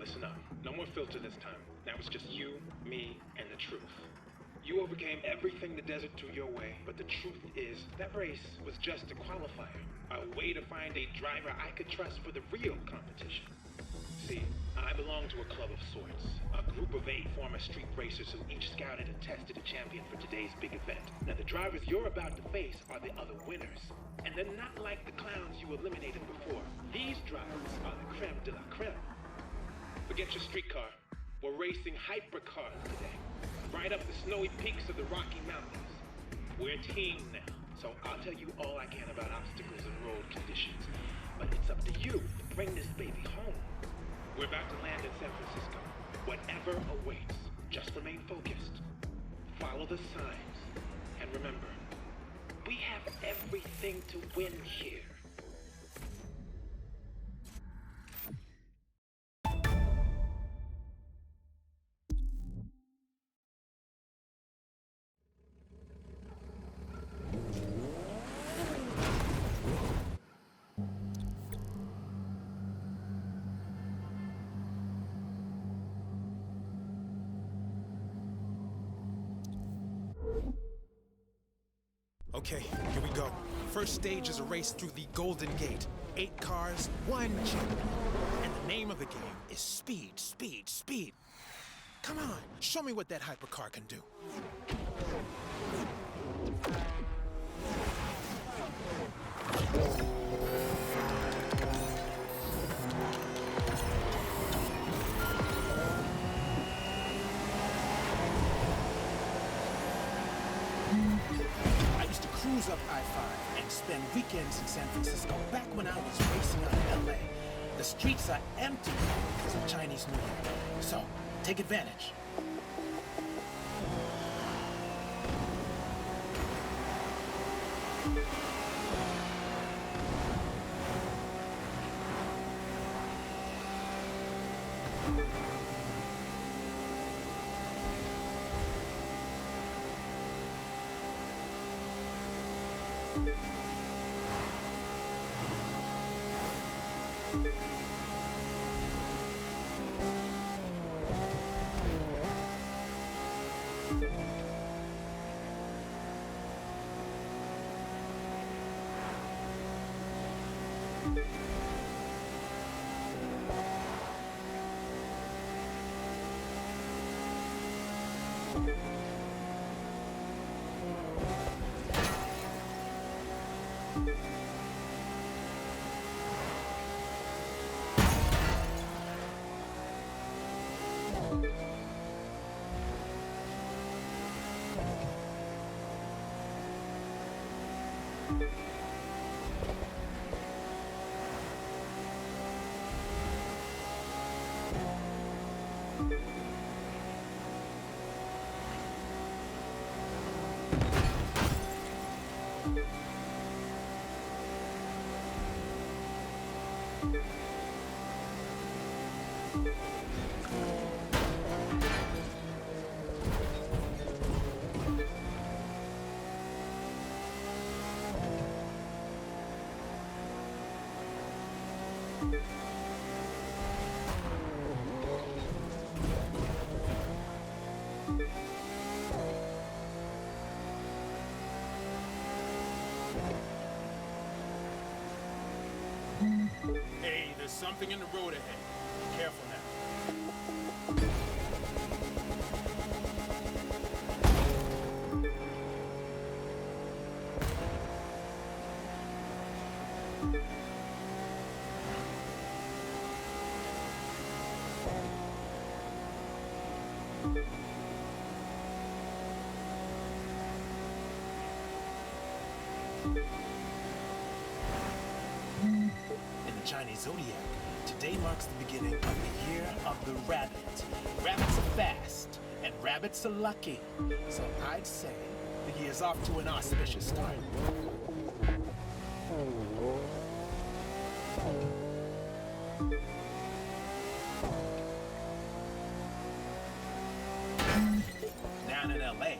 Listen up. No more filter this time. Now it's just you, me, and the truth. You overcame everything the desert threw your way, but the truth is, that race was just a qualifier. A way to find a driver I could trust for the real competition. See, I belong to a club of sorts. A group of 8 former street racers who each scouted and tested a champion for today's big event. Now the drivers you're about to face are the other winners. And they're not like the clowns you eliminated before. These drivers are the creme de la creme. Forget your street car. We're racing hypercars today. Right up the snowy peaks of the Rocky Mountains. We're a team now, so I'll tell you all I can about obstacles and road conditions. But it's up to you to bring this baby home. We're about to land in San Francisco. Whatever awaits, just remain focused. Follow the signs. And remember, we have everything to win here. Okay, here we go. First stage is a race through the Golden Gate. 8 cars, 1 champion. And the name of the game is speed, speed, speed. Come on, show me what that hypercar can do. Cruise up I-5 and spend weekends in San Francisco back when I was racing out in LA. The streets are empty because of Chinese New Year, so take advantage. Hey, there's something in the road ahead. Be careful now. Chinese zodiac. Today marks the beginning of the year of the rabbit. Rabbits are fast, and rabbits are lucky. So I'd say the year's off to an auspicious start. Down in LA,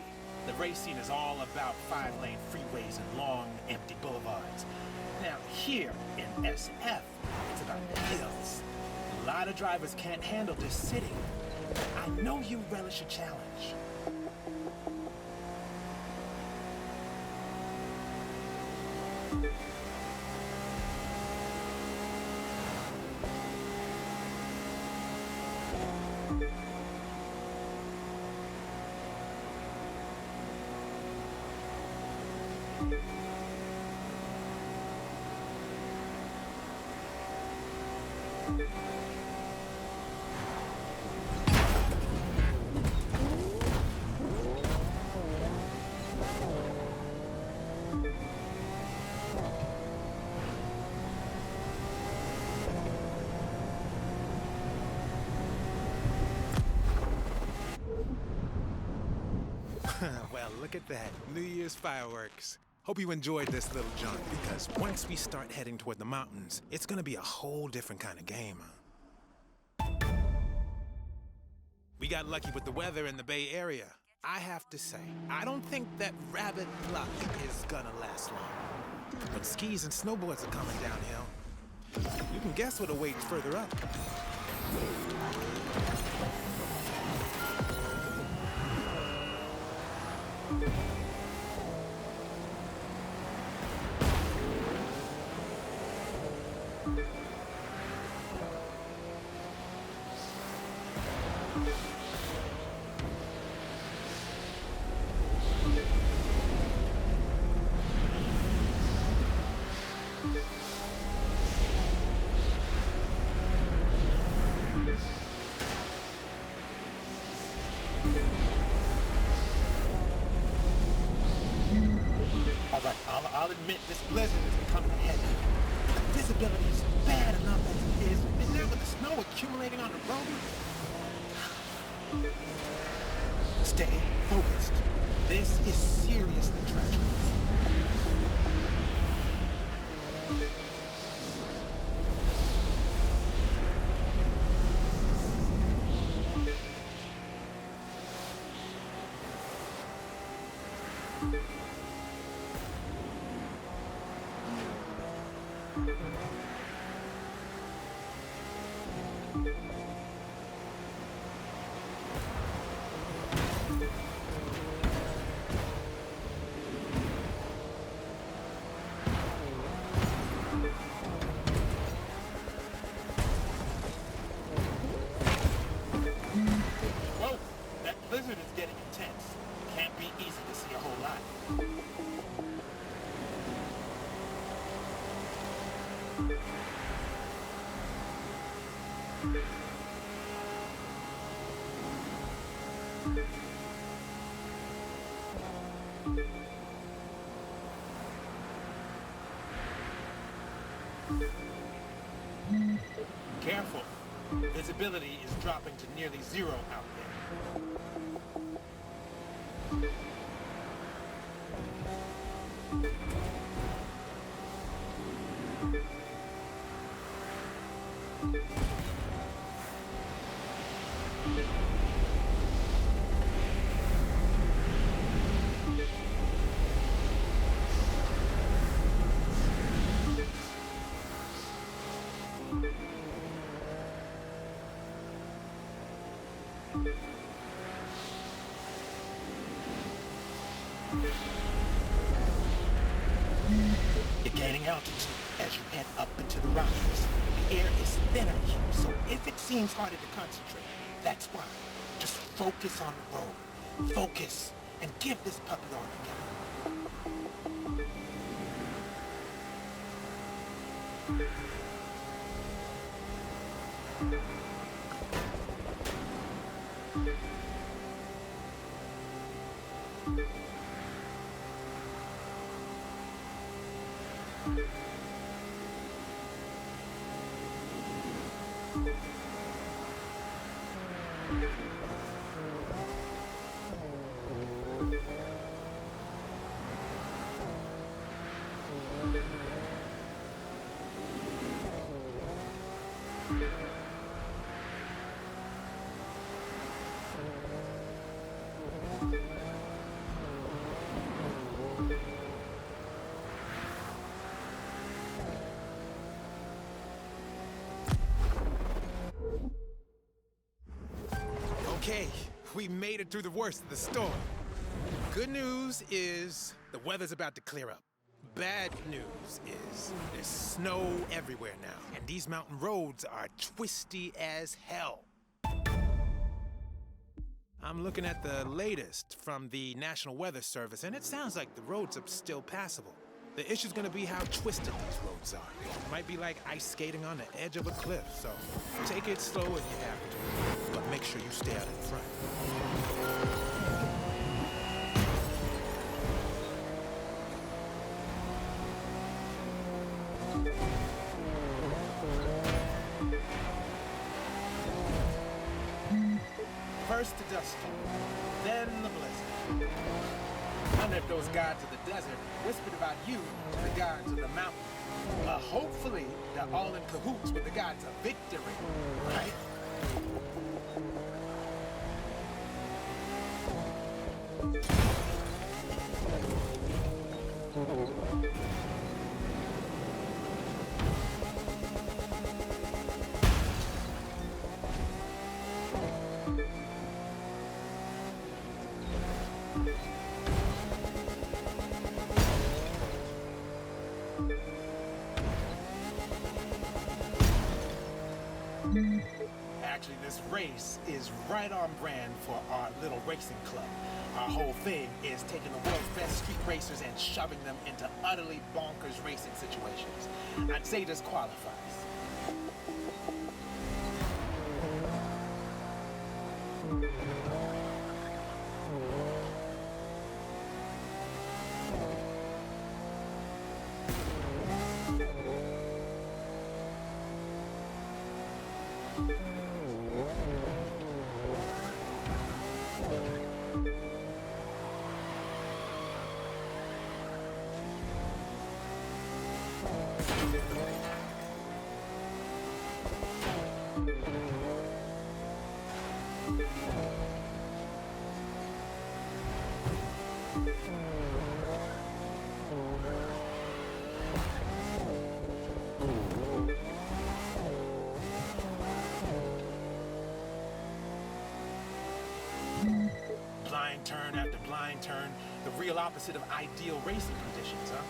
the race scene is all about 5-lane freeways and long, empty boulevards. Now here in SF, it's about the hills. lot of drivers can't handle this city. I know you relish a challenge. Well, look at that. New Year's fireworks. Hope you enjoyed this little jaunt, because once we start heading toward the mountains, it's gonna be a whole different kind of game. We got lucky with the weather in the Bay Area. I have to say, I don't think that rabbit luck is gonna last long. But skis and snowboards are coming downhill. You can guess what awaits further up. I'll admit this blizzard is becoming heavy. The visibility is bad enough as it is, and now with the snow accumulating on the road. Stay focused. This is seriously treacherous. Whoa, that blizzard is getting intense. Can't be easy to see a whole lot. Careful. Visibility is dropping to nearly zero out there. You're gaining altitude as you head up into the Rockies. The air is thinner here, so if it seems harder to concentrate, that's why. Just focus on the road. Focus, and give this puppy all together. we made it through the worst of the storm. Good news is the weather's about to clear up. Bad news is there's snow everywhere now, and these mountain roads are twisty as hell. I'm looking at the latest from the National Weather Service, and it sounds like the roads are still passable. The issue's gonna be how twisted these roads are. It might be like ice skating on the edge of a cliff, so take it slow if you have to, but make sure you stay out in front. First the dust storm, then the blizzard. I wonder if those gods of the desert whispered about you to the gods of the mountain. Hopefully, they're all in cahoots with the gods of victory, right? Actually, this race is right on brand for our little racing club. Our whole thing is taking the world's best street racers and shoving them into utterly bonkers racing situations. I'd say this qualifies. Blind turn after blind turn, the real opposite of ideal racing conditions, huh?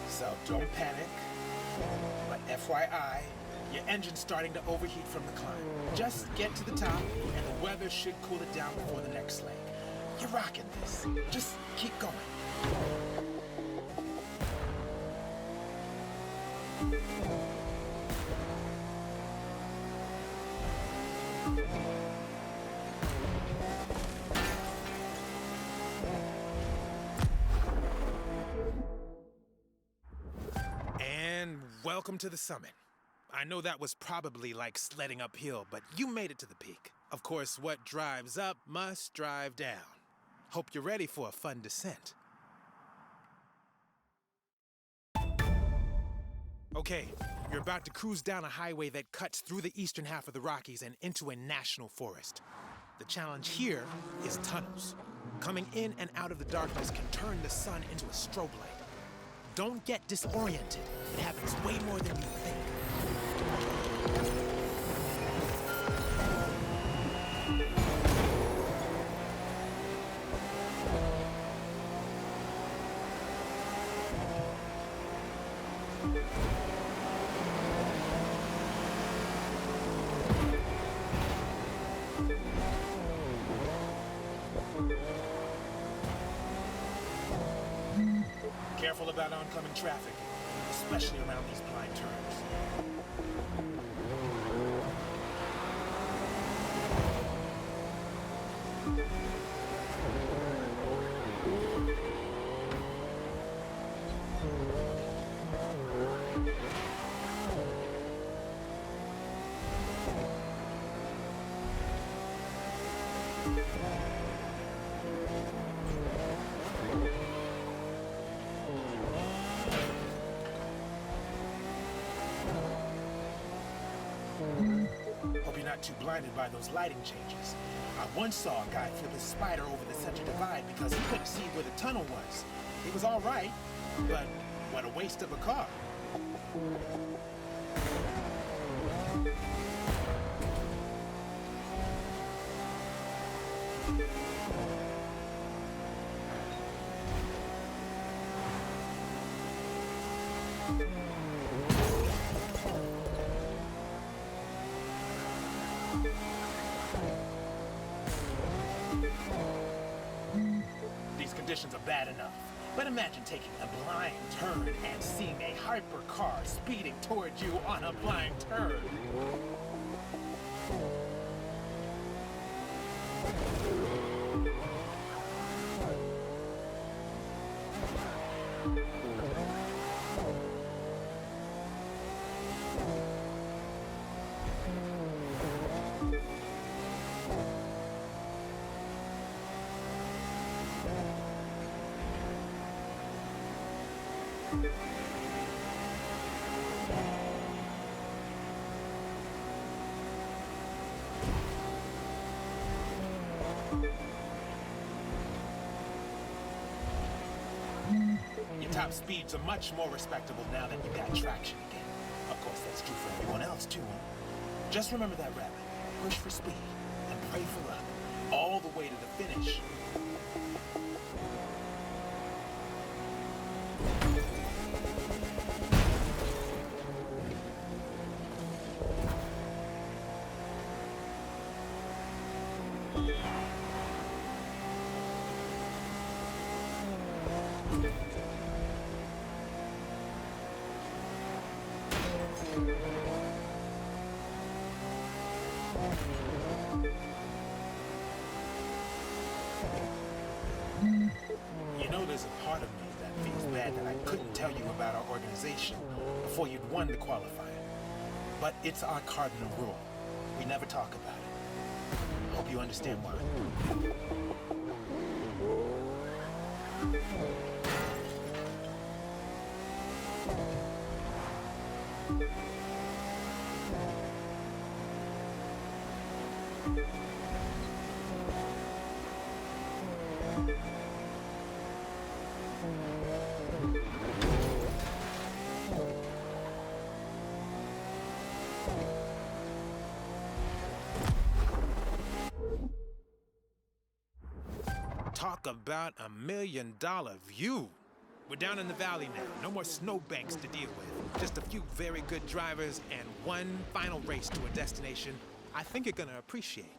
So don't panic, but FYI, your engine's starting to overheat from the climb. Just get to the top, and the weather should cool it down before the next leg. You're rocking this. Just keep going. And welcome to the summit. I know that was probably like sledding uphill, but you made it to the peak. Of course, what drives up must drive down. Hope you're ready for a fun descent. Okay, you're about to cruise down a highway that cuts through the eastern half of the Rockies and into a national forest. The challenge here is tunnels. Coming in and out of the darkness can turn the sun into a strobe light. Don't get disoriented. It happens way more than you think. Careful about oncoming traffic, especially around these blind turns. Hope you're not too blinded by those lighting changes. I once saw a guy flip his spider over the center divide because he couldn't see where the tunnel was. He was all right, but what a waste of a car. These conditions are bad enough, but imagine taking a blind turn and seeing a hypercar speeding toward you on a blind turn. Your top speeds are much more respectable now that you got traction again. Of course, that's true for everyone else, too. Just remember that, Rabbit. Push for speed and pray for luck, all the way to the finish. You know, there's a part of me that feels bad that I couldn't tell you about our organization before you'd won the qualifier. But it's our cardinal rule. We never talk about it. Hope you understand why. Talk about $1 million view. We're down in the valley now. No more snowbanks to deal with. Just a few very good drivers and one final race to a destination I think you're gonna appreciate.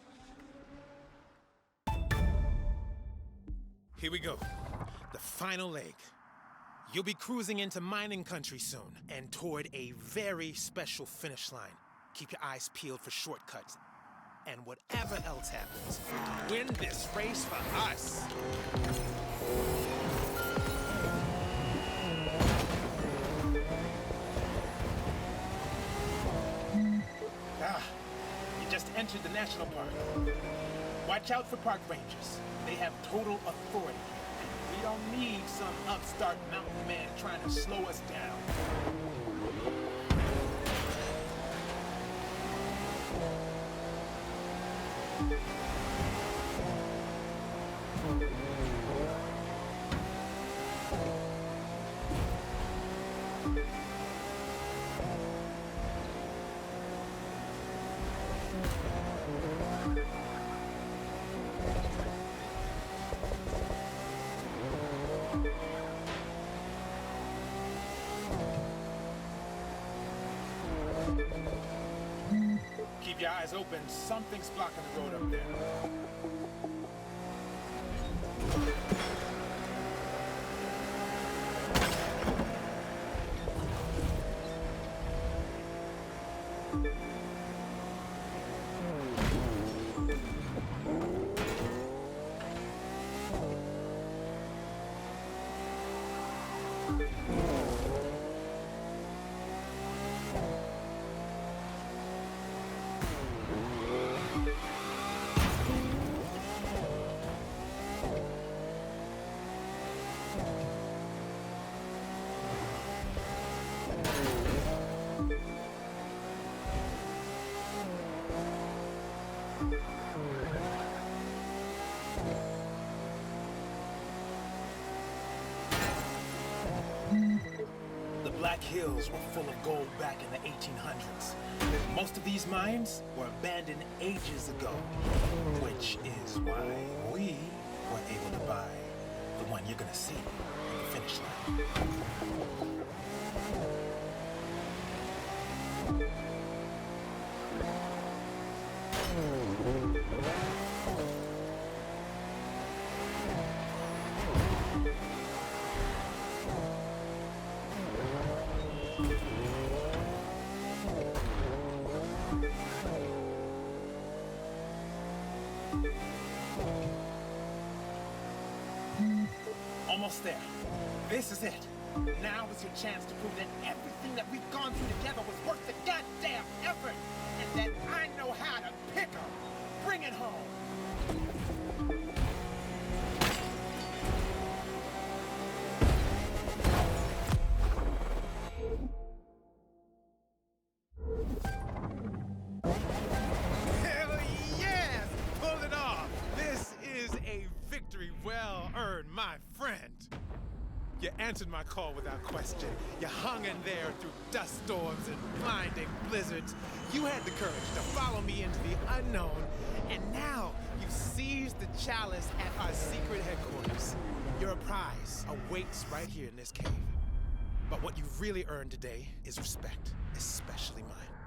Here we go. The final leg. You'll be cruising into mining country soon and toward a very special finish line. Keep your eyes peeled for shortcuts. And whatever else happens, win this race for us. You just entered the national park. Watch out for park rangers. They have total authority. We don't need some upstart mountain man trying to slow us down. Keep your eyes open. Something's blocking the road up there. The Black Hills were full of gold back in the 1800s. Most of these mines were abandoned ages ago, which is why we were able to buy the one you're gonna see in the finish line. Almost there. This is it. Now is your chance to prove that everything that we've gone through together was worth the goddamn effort, and that I know how to pick 'em. Bring it home. Hell yes! Pull it off! This is a victory well earned, my friend. You answered my call without question. You hung in there through dust storms and blinding blizzards. You had the courage to follow me into the unknown, and now you've seized the chalice at our secret headquarters. Your prize awaits right here in this cave. But what you've really earned today is respect, especially mine.